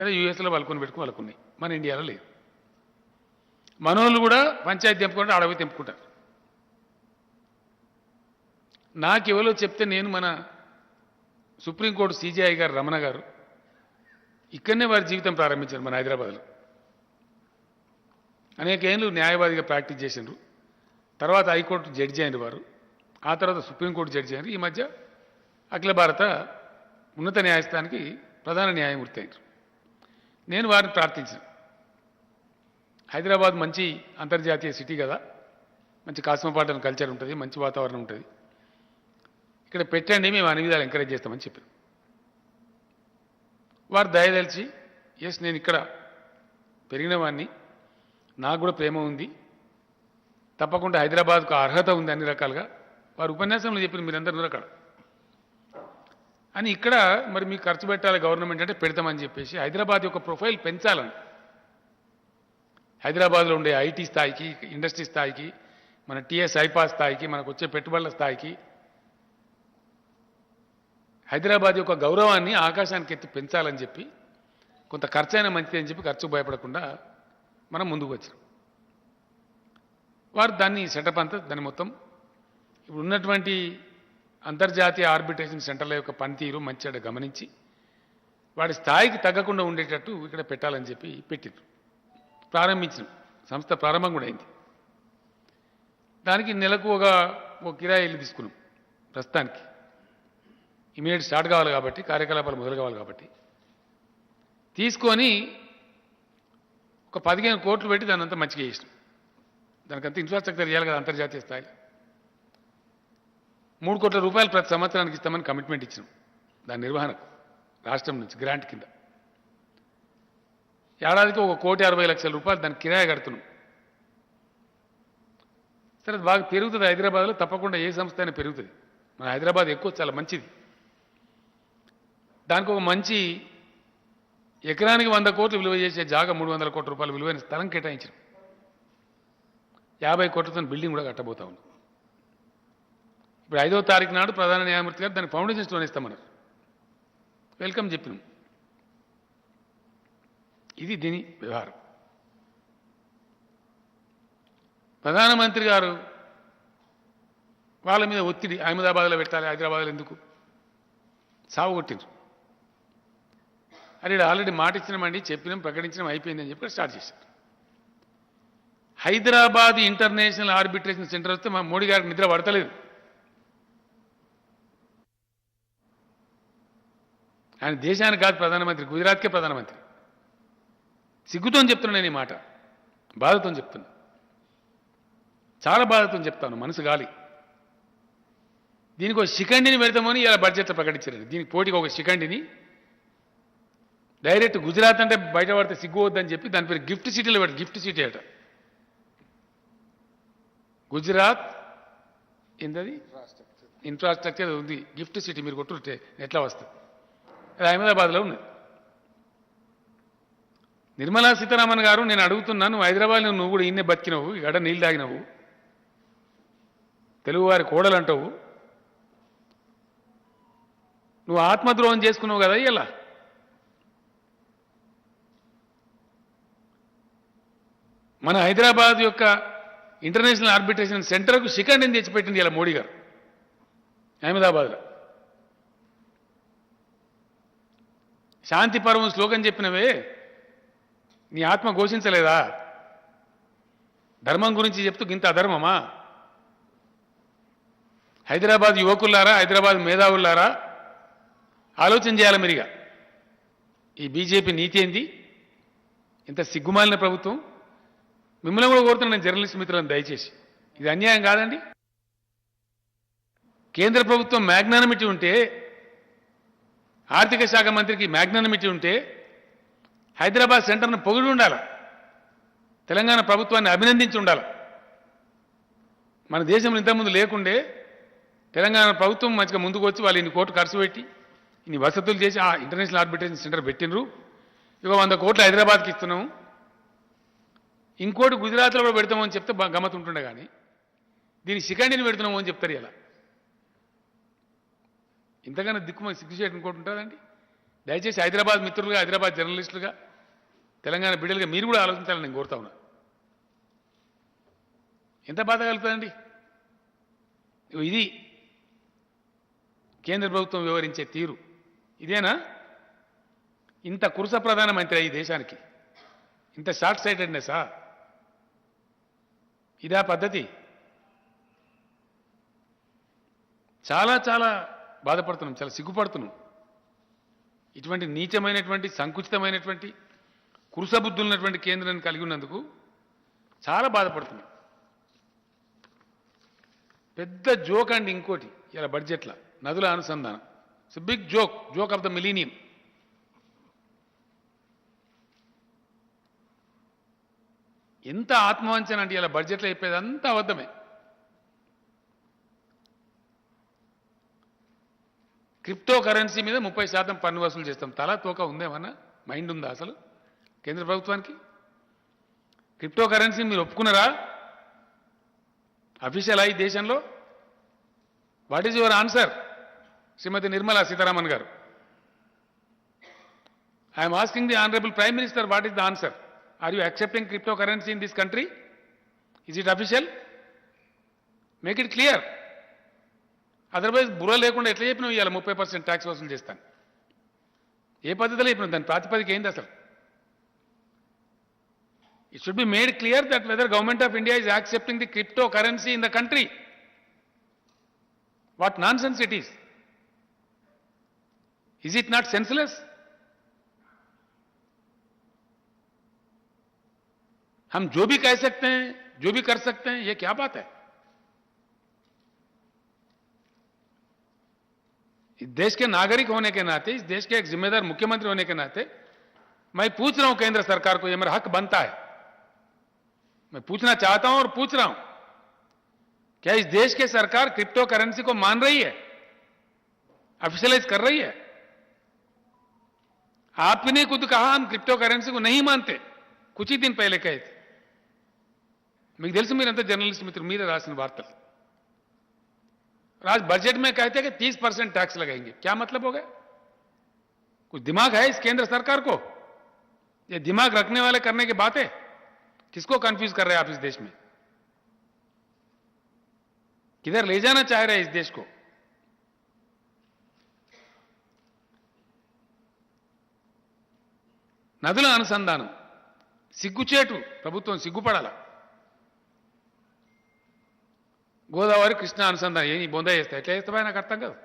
అదే యూఎస్లో వాళ్ళకొని వాళ్ళకున్నాయి, మన ఇండియాలో లేదు. మనోళ్ళు కూడా పంచాయతీ తెంపుకుంటే అడవి తెంపుకుంటారు. నాకు ఎవరో చెప్తే నేను మన సుప్రీంకోర్టు సిజేఐ గారు రమణ గారు ఇక్కడనే వారి జీవితం ప్రారంభించారు. మన హైదరాబాద్లో అనేక ఏళ్ళు న్యాయవాదిగా ప్రాక్టీస్ చేసిండ్రు. తర్వాత హైకోర్టు జడ్జి అయిన వారు, ఆ తర్వాత సుప్రీంకోర్టు జడ్జి అయినారు. ఈ మధ్య అఖిల భారత ఉన్నత న్యాయస్థానానికి ప్రధాన న్యాయమూర్తి అయినారు. నేను వారిని ప్రార్థించాను, హైదరాబాద్ మంచి అంతర్జాతీయ సిటీ కదా, మంచి కాస్మోపాలిటన్ కల్చర్ ఉంటుంది, మంచి వాతావరణం ఉంటుంది, ఇక్కడ పెట్టండి, మేము అన్ని విధాలు ఎంకరేజ్ చేస్తామని చెప్పారు. వారు దయదలిచి ఎస్ నేను ఇక్కడ పెరిగిన వాడిని, నాకు కూడా ప్రేమ ఉంది, తప్పకుండా హైదరాబాద్కు అర్హత ఉంది అన్ని రకాలుగా వారు ఉపన్యాసంలో చెప్పారు, మీరందరూ రకాల అని. ఇక్కడ మరి మీకు ఖర్చు పెట్టాలి గవర్నమెంట్ అంటే పెడతామని చెప్పేసి హైదరాబాద్ యొక్క ప్రొఫైల్ పెంచాలని, హైదరాబాద్లో ఉండే ఐటీ స్థాయికి, ఇండస్ట్రీ స్థాయికి, మన టీఎస్ ఐపాస్ స్థాయికి, మనకు వచ్చే పెట్టుబడుల స్థాయికి హైదరాబాద్ యొక్క గౌరవాన్ని ఆకాశానికి ఎత్తి పెంచాలని చెప్పి, కొంత ఖర్చు అయినా మంచిది అని చెప్పి ఖర్చుకు భయపడకుండా మనం ముందుకు వచ్చాం. వారు దాన్ని సెటప్ అంతా దాన్ని మొత్తం ఇప్పుడు ఉన్నటువంటి అంతర్జాతీయ ఆర్బిట్రేషన్ సెంటర్ల యొక్క పనితీరు మంచిగా గమనించి వాడి స్థాయికి తగ్గకుండా ఉండేటట్టు ఇక్కడ పెట్టాలని చెప్పి పెట్టిండ్రు. ప్రారంభించిన సంస్థ ప్రారంభం కూడా అయింది. దానికి నెలకు ఒక కిరాయి ఇల్లు తీసుకున్నాం. ప్రస్తుతానికి ఇమీడియట్ స్టార్ట్ కావాలి కాబట్టి, కార్యకలాపాలు మొదలు కావాలి కాబట్టి తీసుకొని ఒక 15 కోట్లు పెట్టి దాన్ని అంతా మంచిగా చేసినాం. దానికంతా ఇన్ఫ్రాస్ట్రక్చర్ చేయాలి కదా అంతర్జాతీయ స్థాయి. 3 కోట్ల రూపాయలు ప్రతి సంవత్సరానికి ఇస్తామని కమిట్మెంట్ ఇచ్చినాం దాని నిర్వహణకు రాష్ట్రం నుంచి గ్రాంట్ కింద. ఏడాదికి 1,60,00,000 రూపాయలు దానికి కిరాయి కడుతున్నాం. సరే అది బాగా పెరుగుతుంది హైదరాబాద్లో, తప్పకుండా ఏ సంస్థ అయినా పెరుగుతుంది. మన హైదరాబాద్ ఎక్కువ చాలా మంచిది. దానికి ఒక మంచి ఎకరానికి 100 కోట్లు విలువ చేసే జాగా 300 కోట్ల రూపాయలు విలువైన స్థలం కేటాయించారు. 50 కోట్లతో బిల్డింగ్ కూడా కట్టబోతా ఉన్నాం. ఇప్పుడు 5వ తారీఖు నాడు ప్రధాన న్యాయమూర్తి గారు దానికి ఫౌండేషన్ స్టోన్ ఇస్తామన్నారు. వెల్కమ్ చెప్పినాం. ఇది దీని వ్యవహారం. ప్రధానమంత్రి గారు వాళ్ళ మీద ఒత్తిడి, అహ్మదాబాద్లో పెట్టాలి, హైదరాబాద్లో ఎందుకు సాగు కొట్టిండ్రు. అని ఆల్రెడీ మాట ఇచ్చినామండి, చెప్పినాం, ప్రకటించడం అయిపోయిందని చెప్పి స్టార్ట్ చేశారు. హైదరాబాద్ ఇంటర్నేషనల్ ఆర్బిట్రేషన్ సెంటర్ వస్తే మా మోడీ గారికి నిద్ర పడతలేదు. ఆయన దేశానికి కాదు ప్రధానమంత్రి, గుజరాత్కే ప్రధానమంత్రి. సిగ్గుతో చెప్తున్నా నేను ఈ మాట, బాధతో చెప్తున్నా, చాలా బాధతో చెప్తాను, మనసు గాలి. దీనికి ఒక శిఖండిని పెడతామని ఇలా బడ్జెట్లో ప్రకటించారు. దీనికి పోటీకి ఒక శిఖండిని డైరెక్ట్ గుజరాత్ అంటే బయట పడితే సిగ్గువద్దని చెప్పి దాని పేరు గిఫ్ట్ సిటీలో పెట్టి, గిఫ్ట్ సిటీ అట గుజరాత్ ఏంటది ఇన్ఫ్రాస్ట్రక్చర్ ఉంది, గిఫ్ట్ సిటీ. మీరు కొట్టుంటే ఎట్లా వస్తుంది? అది అహ్మదాబాద్లో ఉన్నది. నిర్మలా సీతారామన్ గారు నేను అడుగుతున్నాను, హైదరాబాద్లో నువ్వు కూడా ఇన్నే బతికినవు, గడ నీళ్ళు తాగినవు, తెలుగువారి కోడలు అంటావు, నువ్వు ఆత్మద్రోహం చేసుకున్నావు కదా. ఇలా మన హైదరాబాద్ యొక్క ఇంటర్నేషనల్ ఆర్బిట్రేషన్ సెంటర్కు శిఖండిని తెచ్చిపెట్టింది ఇలా మోడీ గారు అహ్మదాబాద్లో. శాంతి పర్వం శ్లోకం చెప్పినవే నీ ఆత్మ ఘోషించలేదా? ధర్మం గురించి చెప్తూ ఇంత అధర్మమా? హైదరాబాద్ యువకులారా, హైదరాబాద్ మేధావులారా, ఆలోచన చేయాలి మీరుగా. ఈ బీజేపీ నీతి ఏంది? ఇంత సిగ్గుమాలిన ప్రభుత్వం. మిమ్మల్ని కూడా కోరుతున్నాను నేను, జర్నలిస్ట్ మిత్రులను, దయచేసి ఇది అన్యాయం కాదండి. కేంద్ర ప్రభుత్వం మ్యాగ్నానిమిటీ ఉంటే, ఆర్థిక శాఖ మంత్రికి మ్యాగ్నానిమిటీ ఉంటే హైదరాబాద్ సెంటర్ను పొగిడి ఉండాలి, తెలంగాణ ప్రభుత్వాన్ని అభినందించి ఉండాలి. మన దేశంలో ఇంతకుముందు లేకుండే తెలంగాణ ప్రభుత్వం మంచిగా ముందుకు వచ్చి వాళ్ళు ఇన్ని కోట్లు ఖర్చు పెట్టి ఇన్ని వసతులు చేసి ఆ ఇంటర్నేషనల్ ఆర్బిట్రేషన్ సెంటర్ పెట్టినరు. ఇక 100 కోట్లు హైదరాబాద్కి ఇస్తున్నాము, ఇంకోటి గుజరాత్లో కూడా పెడతామని చెప్తే గమ్మత్ ఉంటుండే, కానీ దీన్ని శిఖండిని పెడుతున్నాము అని చెప్తారు. ఇలా ఇంతకన్నా దిక్కుమని సిగ్గు చేయడం ఇంకోటి ఉంటుందండి. దయచేసి హైదరాబాద్ మిత్రులుగా, హైదరాబాద్ జర్నలిస్టులుగా, తెలంగాణ బిడ్డలుగా మీరు కూడా ఆలోచించాలని నేను కోరుతా ఉన్నా. ఎంత బాధ కలుగుతుందండి? ఇది కేంద్ర ప్రభుత్వం వివరించే తీరు. ఇదేనా? ఇంత కురుస ప్రధానమంత్రి ఈ దేశానికి ఇంత షార్ట్ సైటెడ్నెస్సా? ఇదా పద్ధతి? చాలా చాలా బాధపడుతున్నాం, చాలా సిగ్గుపడుతున్నాం. ఇటువంటి నీచమైనటువంటి, సంకుచితమైనటువంటి, కురుసబుద్ధులున్నటువంటి కేంద్రాన్ని కలిగి ఉన్నందుకు చాలా బాధపడుతున్నాం. పెద్ద జోక్ అండి ఇంకోటి ఇలా బడ్జెట్ల నదుల అనుసంధానం. It's big joke, joke of the millennium. ఎంత ఆత్మవంచన అంటే ఇలా బడ్జెట్లో చెప్పేది అంతా అబద్ధమే. క్రిప్టో కరెన్సీ మీద 30% పన్ను వసూలు చేస్తాం. తలా తోక ఉందేమన్నా? మైండ్ ఉందా అసలు కేంద్ర ప్రభుత్వానికి? క్రిప్టో కరెన్సీ మీరు ఒప్పుకున్నారా? అఫీషియల్ ఈ దేశంలో? What is your answer Shrimati Nirmala Sitharaman గారు? I'm asking the honourable prime minister, what is the answer? Are you accepting crypto currency in this country? Is it official? Make it clear. Otherwise బుర్ర లేకుండా ఎట్లా చెప్పినావు ఇవాళ 30% ట్యాక్స్ వసూలు చేస్తాను? ఏ పద్ధతిలో చెప్పినావు? దాని ప్రాతిపదిక ఏంది అసలు? It should be made clear that weather government of India is accepting the crypto currency in the country. What non sense it is? Is it not senseless? हम जो भी कह सकते हैं, जो भी कर सकते हैं, ये क्या बात है? इस देश के नागरिक होने के नाते, इस देश के एक जिम्मेदार मुख्यमंत्री होने के नाते मैं पूछ रहा हूं केंद्र सरकार को, ये मेरा हक बनता है, मैं पूछना चाहता हूं और पूछ रहा हूं, क्या इस देश की सरकार क्रिप्टो करेंसी को मान रही है, ऑफिशियलाइज कर रही है? आपने खुद कहा हम क्रिप्टो करेंसी को नहीं मानते, कुछ ही दिन पहले कहे थे. మీకు తెలుసు, మీరంతా జర్నలిస్ట్ మిత్రులు, మీరే రాసిన వార్తలు. आज बजट में कहते हैं कि 30% टैक्स लगाएंगे. क्या मतलब हो गया? कुछ दिमाग है इस केंद्र सरकार को? ये दिमाग रखने वाले करने की बात है. किसको कंफ्यूज कर रहे हैं आप इस देश में? किधर ले जाना चाह रहे हैं इस देश को? నదుల అనుసంధానం సిగ్గుచేటు. ప్రభుత్వం సిగ్గుపడాల. గోదావరి కృష్ణా అనుసంధానం ఏం బొందా చేస్తా? ఎట్లా చేస్తావా? నాకు అర్థం కాదు.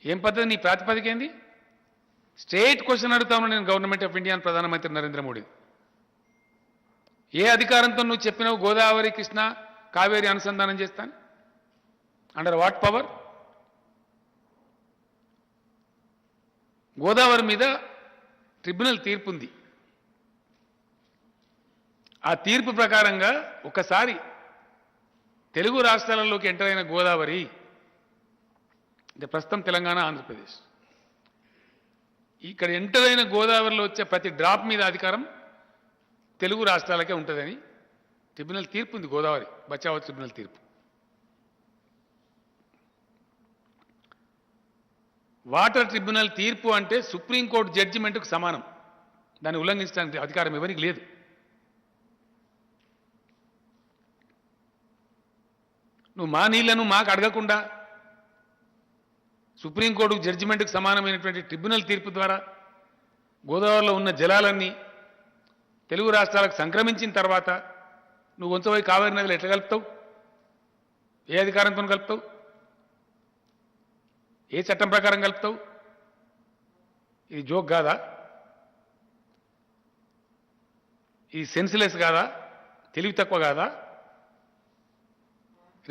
ఏం పద్ధతి? నీ ప్రాతిపదిక ఏంది? స్ట్రేట్ క్వశ్చన్ అడుగుతాను నేను గవర్నమెంట్ ఆఫ్ ఇండియా, ప్రధానమంత్రి నరేంద్ర మోడీ. ఏ అధికారంతో నువ్వు చెప్పినావు గోదావరి కృష్ణా కావేరి అనుసంధానం చేస్తాను? Under watt power? గోదావరి మీద ట్రిబ్యునల్ తీర్పు ఉంది. ఆ తీర్పు ప్రకారంగా ఒకసారి తెలుగు రాష్ట్రాలలోకి ఎంటర్ అయిన గోదావరి, అంటే ప్రస్తుతం తెలంగాణ, ఆంధ్రప్రదేశ్, ఇక్కడ ఎంటర్ అయిన గోదావరిలో వచ్చే ప్రతి డ్రాప్ మీద అధికారం తెలుగు రాష్ట్రాలకే ఉంటుందని ట్రిబ్యునల్ తీర్పు ఉంది. గోదావరి బచావో ట్రిబ్యునల్ తీర్పు. వాటర్ ట్రిబ్యునల్ తీర్పు అంటే సుప్రీంకోర్టు జడ్జిమెంట్కు సమానం. దాన్ని ఉల్లంఘించడానికి అధికారం ఎవరికి లేదు. నువ్వు మా నీళ్లను మాకు అడగకుండా సుప్రీంకోర్టు జడ్జిమెంట్కు సమానమైనటువంటి ట్రిబ్యునల్ తీర్పు ద్వారా గోదావరిలో ఉన్న జలాలన్నీ తెలుగు రాష్ట్రాలకు సంక్రమించిన తర్వాత నువ్వు వంచబోయి కావేరీ నదిలో ఎట్లా కలుపుతావు? ఏ అధికారంతో కలుపుతావు? ఏ చట్టం ప్రకారం కలుపుతావు? ఇది జోక్ కాదా? ఇది సెన్స్లెస్ కాదా? తెలివి తక్కువ కాదా?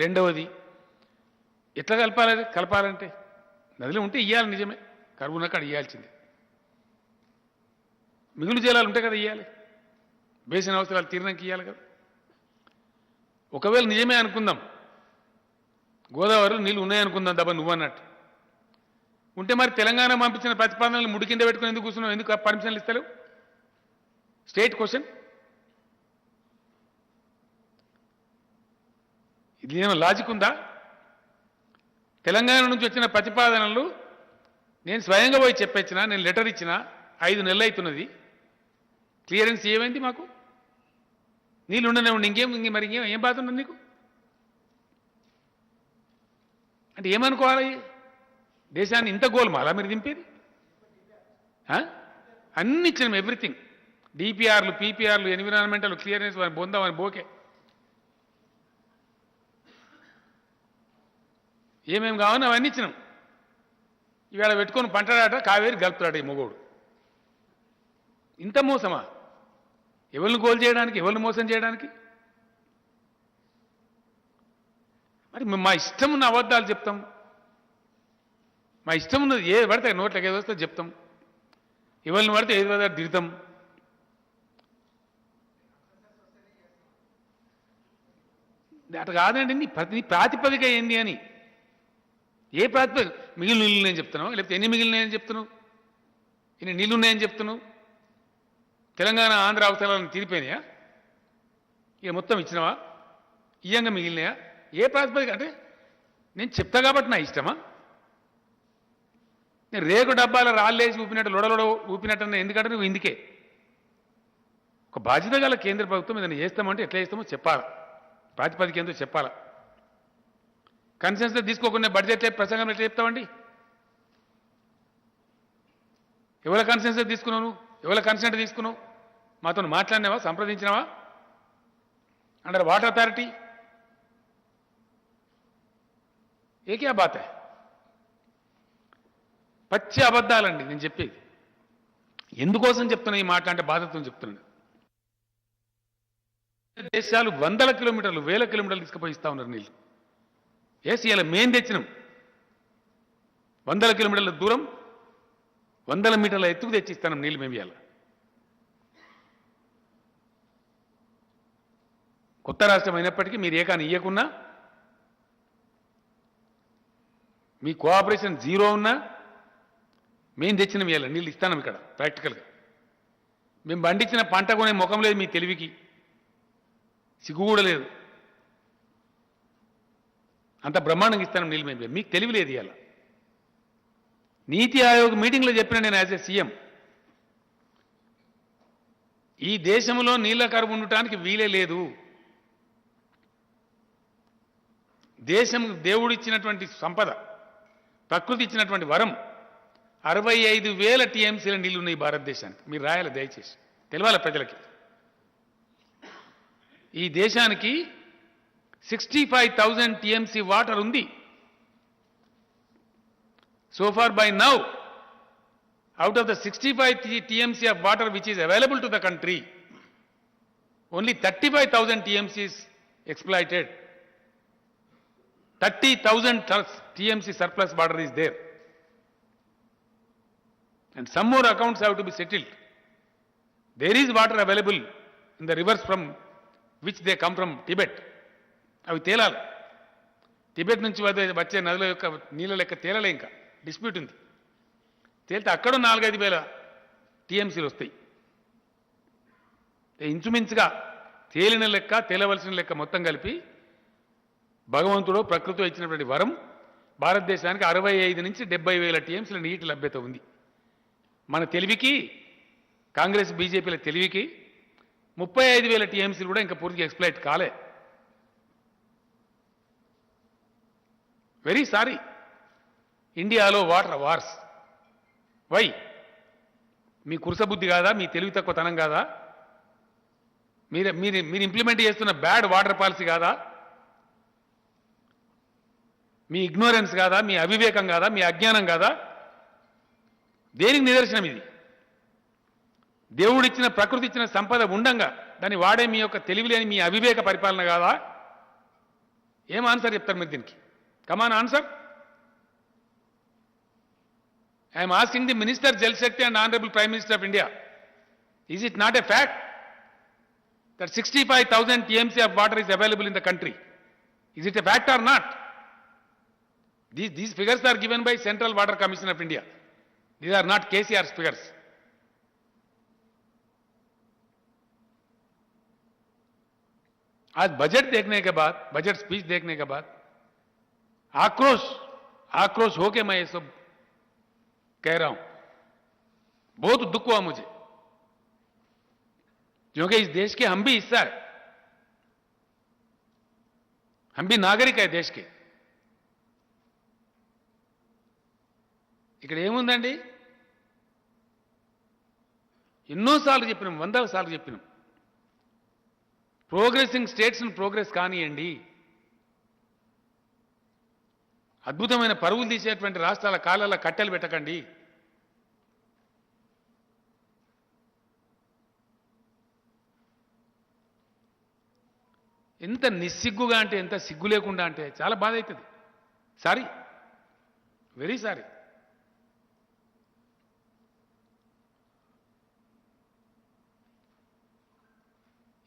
రెండవది, ఎట్లా కలపాలంటే నదిలో ఉంటే ఇయ్యాలి, నిజమే, కరువునకు అక్కడ ఇయ్యాల్సిందే. మిగులు జలాలు ఉంటాయి కదా, ఇయ్యాలి. బేసిన అవసరాలు తీరినాక ఇయ్యాలి కదా. ఒకవేళ నిజమే అనుకుందాం, గోదావరిలో నీళ్ళు ఉన్నాయనుకుందాం, దబ్బా నువ్వు అన్నట్టు ఉంటే మరి తెలంగాణ పంపించిన ప్రతిపాదనలు ముడి కింద పెట్టుకుని ఎందుకు కూర్చున్నావు? ఎందుకు పర్మిషన్లు ఇస్తలేవు? State question. ఇది ఏమైనా లాజిక్ ఉందా? తెలంగాణ నుంచి వచ్చిన ప్రతిపాదనలు నేను స్వయంగా పోయి చెప్పొచ్చిన, నేను లెటర్ ఇచ్చిన, 5 నెలలు అవుతున్నది. క్లియరెన్స్ ఏమైంది మాకు? నీళ్ళు ఉండనే ఉండి మరి ఏం బాధ ఉన్నది నీకు? అంటే ఏమనుకోవాలి? దేశాన్ని ఇంత గోల్మాలా మీరు దింపేది? అన్ని ఇచ్చినాం, ఎవ్రీథింగ్. డిపిఆర్లు, పీపీఆర్లు, ఎన్విరాన్మెంటల్ క్లియరెన్స్ పొందామని బోకే. ఏమేమి కావాలో అవన్నీ ఇచ్చినాం. ఇవాళ పెట్టుకొని పంటడాట కావేరి గలుపుతాడు ఈ మొగోడు. ఇంత మోసమా? ఎవరిని గోల్ చేయడానికి, ఎవరిని మోసం చేయడానికి? మరి మా ఇష్టం ఉన్న అబద్ధాలు చెప్తాం, మా ఇష్టం ఉన్నది ఏ పడితే నోట్లకి ఏదో వస్తే చెప్తాం, ఎవరిని పడితే ఏది పడితే దిగుతాం. అటు కాదండి, నీ ప్రాతిపదిక ఏంది అని. ఏ ప్రాతిపదిక? మిగిలిన నీళ్ళు ఉన్నాయని చెప్తున్నావు, లేకపోతే ఎన్ని మిగిలినాయని చెప్తున్నావు? ఇన్ని నీళ్ళు ఉన్నాయని చెప్తున్నావు? తెలంగాణ ఆంధ్ర అవసరాలను తీరిపోయినాయా? ఇక మొత్తం ఇచ్చినావా? ఇయ్యంగా మిగిలినాయా? ఏ ప్రాతిపదిక? అంటే నేను చెప్తా కాబట్టి నా ఇష్టమా? నేను రేకు డబ్బాల రాళ్ళేసి ఊపినట్టు లొడలొడ ఊపినట్టు ఎందుకంటే నువ్వు ఇందుకే. ఒక బాధ్యత గల కేంద్ర ప్రభుత్వం ఏదైనా చేస్తామంటే ఎట్లా చేస్తామో చెప్పాలా, ప్రాతిపదిక ఏందో చెప్పాలా. కన్సెన్సస్ తీసుకోకుండా బడ్జెట్ ప్రసంగం ఎట్లా చెప్తామండి? ఎవరి కన్సెన్సస్ తీసుకున్నావు? ఎవరి కన్సెంట్ తీసుకున్నావు? మాతో మాట్లాడినావా, సంప్రదించినావా? అండర్ వాటర్ అథారిటీ ఏకే బాత్? పచ్చి అబద్ధాలండి నేను చెప్పేది. ఎందుకోసం చెప్తున్నా ఈ మాట అంటే బాధతో చెప్తున్నాను. దేశాలు 100 కిలోమీటర్లు 1000 కిలోమీటర్లు తీసుకుపోయి ఇస్తా ఉన్నారు నీళ్ళు. ఎస్, ఇలా మేం తెచ్చినాం. 100 కిలోమీటర్ల దూరం 100 మీటర్ల ఎత్తుకు తెచ్చిస్తాం నీళ్ళు మేము. ఇవాళ కొత్త రాష్ట్రం అయినప్పటికీ మీరు ఏకాని ఇయ్యకున్నా, మీ కోఆపరేషన్ జీరో ఉన్నా మేము తెచ్చినాం ఇవాళ నీళ్ళు ఇస్తాం. ఇక్కడ ప్రాక్టికల్గా మేము పండించిన పంట కొనే ముఖం లేదు మీ తెలివికి, సిగ్గు కూడా లేదు. అంత బ్రహ్మాండంగా ఇస్తాను నీళ్ళు మేము. మీకు తెలివి లేదు. ఇవాళ నీతి ఆయోగ్ మీటింగ్లో చెప్పిన నేను యాజ్ ఏ సీఎం, ఈ దేశంలో నీళ్ల కరువు ఉండటానికి వీలే లేదు. దేశం దేవుడిచ్చినటువంటి సంపద, ప్రకృతి ఇచ్చినటువంటి వరం, 65,000 టీఎంసీల నీళ్లు ఉన్నాయి భారతదేశానికి. మీరు రాయాలి దయచేసి, తెలవాలి ప్రజలకి. ఈ దేశానికి 65,000 టీఎంసీ వాటర్ ఉంది. So far by now, out of the 65 TMC of water which is available to the country, only 35,000 TMC is exploited. 30,000 TMC surplus water is there. And some more accounts have to be settled. There is water available in the rivers from which they come from Tibet. అవి తేలాలి. Tibet నుంచి వచ్చే నదుల యొక్క నీళ్ళ లెక్క తేలలే, ఇంకా dispute ఉంది. తేలితే అక్కడ 4-5 వేల టీఎంసీలు వస్తాయి. ఇంచుమించుగా తేలిన లెక్క, తేలవలసిన లెక్క మొత్తం కలిపి భగవంతుడు ప్రకృతిలో ఇచ్చినటువంటి వరం భారతదేశానికి 65 నుంచి 70 వేల టీఎంసీల నీటి లభ్యత ఉంది. మన తెలివికి, కాంగ్రెస్ బీజేపీల తెలివికి 35 వేల టీఎంసీలు కూడా ఇంకా పూర్తిగా ఎక్స్ప్లైట్ కాలే. Very sorry. ఇండియాలో వాటర్ వార్స్. వై? మీ కురసబుద్ధి కాదా? మీ తెలివి తక్కువతనం కాదా? మీరు ఇంప్లిమెంట్ చేస్తున్న బ్యాడ్ వాటర్ పాలసీ కాదా? మీ ఇగ్నోరెన్స్ కాదా? మీ అవివేకం కాదా? మీ అజ్ఞానం కాదా? దేనికి నిదర్శనం ఇది? దేవుడిచ్చిన, ప్రకృతి ఇచ్చిన సంపద ఉండంగా దాన్ని వాడే మీ యొక్క తెలివి లేని మీ అవివేక పరిపాలన కాదా? ఏం ఆన్సర్ చెప్తారు మీరు దీనికి? కమాన్ answer. I am asking the Minister Jal Shakti and Honorable Prime Minister of India, is it not a fact that 65,000 TMC of water is available in the country? Is it a fact or not? These figures are given by Central Water Commission of India. These are not KCR's figures. आज budget देखने के बाद, budget speech देखने के बाद आक्रोश होके मैं ये सब कह रहा हूं, बहुत दुख हुआ मुझे, क्योंकि इस देश के हम भी हिस्सा है, हम भी नागरिक है देश के. ఇక్కడ ఏముందండి? ఎన్నోసార్లు చెప్పినాం, వందల సార్లు చెప్పినాం, ప్రోగ్రెసింగ్ స్టేట్స్ను ప్రోగ్రెస్ కానియండి, అద్భుతమైన పరుగులు తీసేటువంటి రాష్ట్రాల కాలాల కట్టెలు పెట్టకండి. ఎంత నిస్సిగ్గుగా అంటే, ఎంత సిగ్గు లేకుండా అంటే చాలా బాధ అవుతుంది. Sorry, very sorry.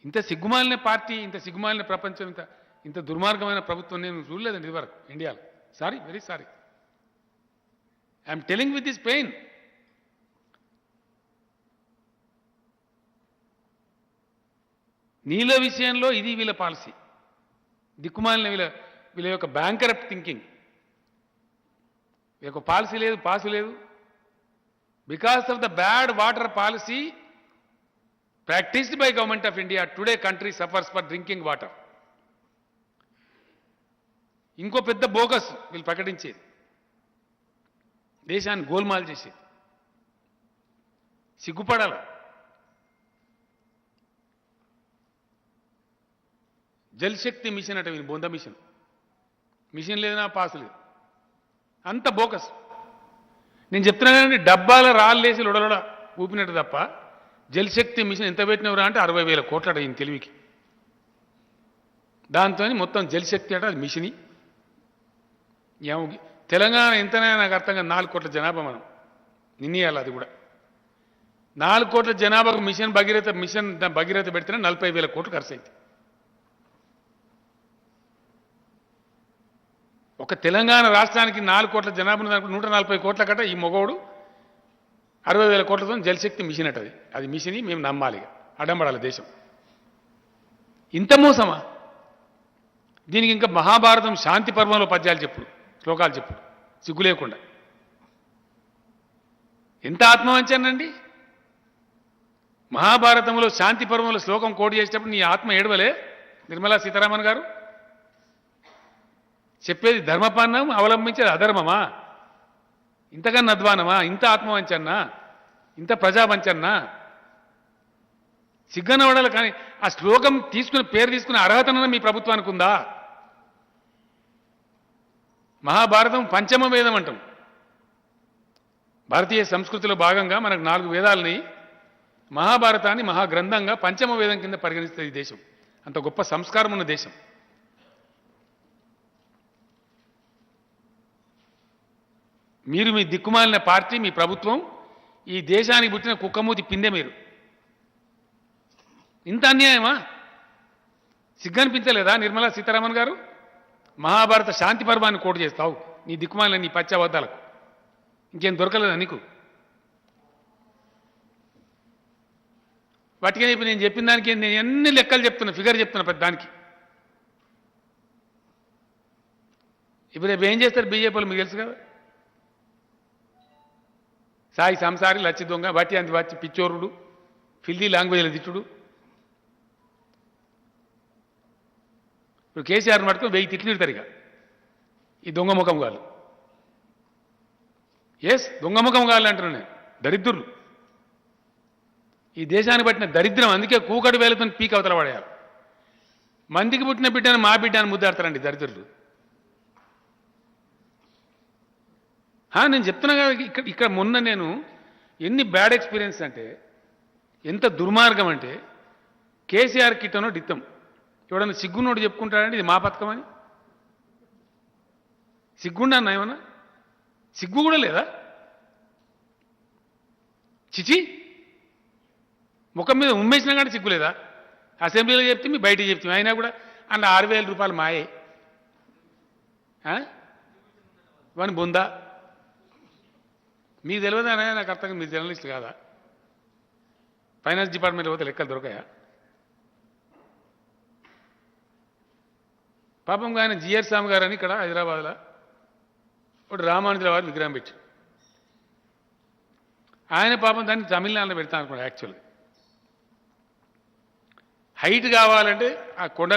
ఇంత సిగ్గుమాలిన పార్టీ, ఇంత సిగ్గుమాలిన ప్రపంచం, ఇంత దుర్మార్గమైన ప్రభుత్వం నేను చూడలేదండి ఇదివరకు ఇండియాలో. Sorry, very sorry. I'm telling with this pain. నీళ్ళ విషయంలో ఇది వీళ్ళ పాలసీ, దిక్కుమాలిన వీళ్ళ యొక్క బ్యాంకరప్ట్ థింకింగ్. వీళ్ళ పాలసీ లేదు, పాసు లేదు. Because of the bad water policy practiced by government of India, today country suffers for drinking water. ఇంకో పెద్ద బోగస్ వీళ్ళు ప్రకటించేది, దేశాన్ని గోల్మాల్ చేసేది. సిగ్గుపడాల. జల్శక్తి మిషన్ అట, వీళ్ళు బొంద మిషన్. మిషన్ లేదనా పాసు లేదు, అంత బోకస్. నేను చెప్తున్నా కానీ డబ్బాల రాళ్ళేసి లొడలొడ ఊపినట్టు తప్ప జలశక్తి మిషన్ ఎంత పెట్టినవరా అంటే 60,000 కోట్లట ఈయన తెలివికి. దాంతో మొత్తం జలశక్తి అట, అది మిషని. తెలంగాణ ఎంతనైనా నాకు అర్థంగా 4 కోట్ల జనాభా మనం నిన్నయాలి. అది కూడా 4 కోట్ల జనాభాకు మిషన్ భగీరథ పెడితేనే 40,000 కోట్లు ఖర్చు అయింది. ఒక తెలంగాణ రాష్ట్రానికి 4 కోట్ల జనాభా 140 కోట్ల కట ఈ మొగోడు 60,000 కోట్లతో జలశక్తి మిషన్ అటది. అది మిషని మేము నమ్మాలి, అడంబడాలి దేశం. ఇంత మోసమా? దీనికి ఇంకా మహాభారతం శాంతి పర్వంలో పద్యాలు చెప్పుడు, శ్లోకాలు చెప్పుడు, సిగ్గు లేకుండా. ఎంత ఆత్మవంచనండి! మహాభారతంలో శాంతి పర్వంలో శ్లోకం కోట్ చేసేటప్పుడు నీ ఆత్మ ఏడవలే నిర్మలా సీతారామన్ గారు? చెప్పేది ధర్మపాన్నం అవలంబించేది అధర్మమా? ఇంతకన్నా అధ్వానమా? ఇంత ఆత్మవంచన్నా, ఇంత ప్రజావంచన్నా? సిగ్గనవడాలి. కానీ ఆ శ్లోకం తీసుకుని పేరు తీసుకునే అర్హతన మీ ప్రభుత్వానికి ఉందా? మహాభారతం పంచమ వేదం అంటాం. భారతీయ సంస్కృతిలో భాగంగా మనకు 4 వేదాలని, మహాభారతాన్ని మహాగ్రంథంగా పంచమ వేదం కింద పరిగణిస్తుంది ఈ దేశం. అంత గొప్ప సంస్కారం ఉన్న దేశం. మీరు మీ దిక్కుమాలిన పార్టీ, మీ ప్రభుత్వం ఈ దేశానికి పుట్టిన కుక్కమూతి పిందె. మీరు ఇంత అన్యాయమా? సిగ్గనిపించలేదా నిర్మలా సీతారామన్ గారు? మహాభారత శాంతి పర్వాన్ని కోటు చేస్తావు నీ దిక్కుమాలిన నీ పచ్చబద్దాలకు. ఇంకేం దొరకలేదా నీకు? వాటికే ఇప్పుడు నేను చెప్పిన దానికి నేను ఎన్ని లెక్కలు చెప్తున్నా, ఫిగర్ చెప్తున్నా పెద్ద దానికి. ఇప్పుడు రేపు ఏం చేస్తారు బీజేపీలు మీకు తెలుసు కదా. సాయి సంసారి, లచ్చి దొంగ, బట్టి అంత వచ్చి పిచ్చోరుడు, ఫిల్దీ లాంగ్వేజ్ల తిట్టుడు. ఇప్పుడు కేసీఆర్ని పట్టుకుని 1000 తిట్లు తిడతారు ఇక ఈ దొంగ ముఖం గాలు. ఎస్, దొంగ ముఖం గాలు అంటున్నాను నేను. దరిద్రులు ఈ దేశాన్ని పట్టిన దరిద్రం. అందుకే కూకటి వేలతో పీక్ అవతల పడేయాలి. మందికి పుట్టిన బిడ్డను మా బిడ్డను ముద్దాడతారండి దరిద్రులు. నేను చెప్తున్నా కదా, ఇక్కడ మొన్న నేను ఎన్ని బ్యాడ్ ఎక్స్పీరియన్స్ అంటే, ఎంత దుర్మార్గం అంటే, కేసీఆర్ కిట్టనో డిత్తం ఎవడన్నా సిగ్గున్నోడు చెప్పుకుంటాడండి ఇది మా పథకం అని. సిగ్గుండా ఏమన్నా? సిగ్గు కూడా లేదా? చిచి, ముఖం మీద ఉమ్మేసినా కానీ సిగ్గు లేదా? అసెంబ్లీలో చెప్తే మీ బయటికి చెప్తాం, అయినా కూడా అన్న 6,000 రూపాయలు మాయే వాని బొందా. మీకు తెలియదా? నాకు అర్థం, మీరు జర్నలిస్ట్ కాదా? ఫైనాన్స్ డిపార్ట్మెంట్ పోతే లెక్కలు దొరకాయా? పాపం ఆయన జిఆర్ స్వామి గారు అని ఇక్కడ హైదరాబాద్లో ఒకటి రామానుజుల వారి విగ్రహం పెట్టి ఆయన పాపం దాన్ని తమిళనాడులో పెడతాను అనుకున్నాడు యాక్చువల్గా. హైట్ కావాలంటే ఆ కొండ